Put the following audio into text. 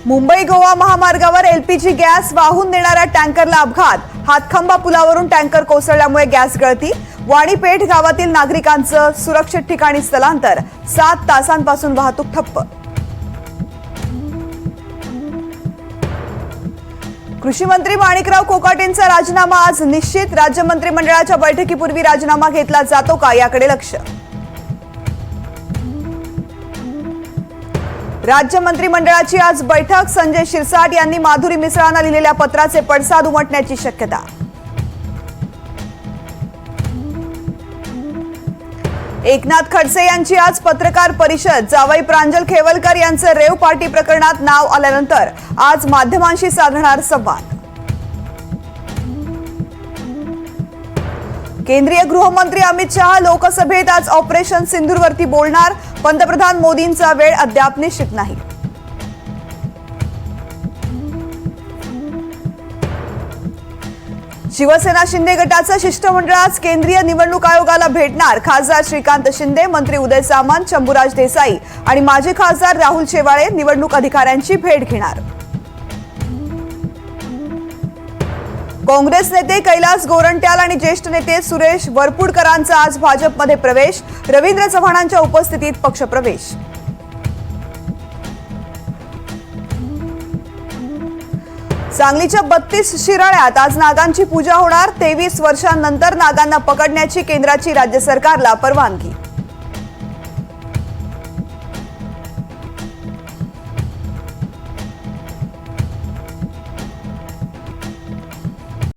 मुंबई गोवा महामार्गावर LPG gas वाहून नेणाऱ्या टँकरला अपघात। हातखंबा पुलावरून टँकर कोसळल्यामुळे गॅस गळती। वाणीपेठ गावातील नागरिकांचं सुरक्षित ठिकाणी स्थलांतर। 7 तासांपासून वाहतूक ठप्प। कृषी मंत्री माणिकराव कोकाटेंचा राजीनामा आज निश्चित। राज्य मंत्रिमंडळाच्या बैठकीपूर्वी राजीनामा घेतला जातो का याकडे लक्ष। राज्य मंत्रिमंडळाची आज बैठक। संजय शिरसाट यांनी माधुरी मिसळांना लिहिलेल्या पत्राचे पडसाद उमटण्याची शक्यता। एकनाथ खडसे यांची आज पत्रकार परिषद। जावई प्रांजल खेवलकर यांचे रेव पार्टी प्रकरणात नाव आल्यानंतर आज माध्यमांशी साधणार संवाद। केंद्रीय गृहमंत्री अमित शहा लोकसभेत आज ऑपरेशन सिंदूरवरती बोलणार। पंतप्रधान मोदींचा वेळ अद्याप निश्चित नाही। शिवसेना शिंदे गटाचं शिष्टमंडळ आज केंद्रीय निवडणूक आयोगाला भेटणार। खासदार श्रीकांत शिंदे, मंत्री उदय सामंत, शंभूराज देसाई आणि माजी खासदार राहुल शेवाळे निवडणूक अधिकाऱ्यांची भेट घेणार। काँग्रेस नेते कैलास गोरंट्याल आणि ज्येष्ठ नेते सुरेश वरपुडकरांचा आज भाजपमध्ये प्रवेश। रवींद्र चव्हाणांच्या उपस्थितीत पक्षप्रवेश। सांगलीच्या 32 शिराळ्यात आज नागांची पूजा होणार। 23 वर्षांनंतर नागांना पकडण्याची केंद्राची राज्य सरकारला परवानगी।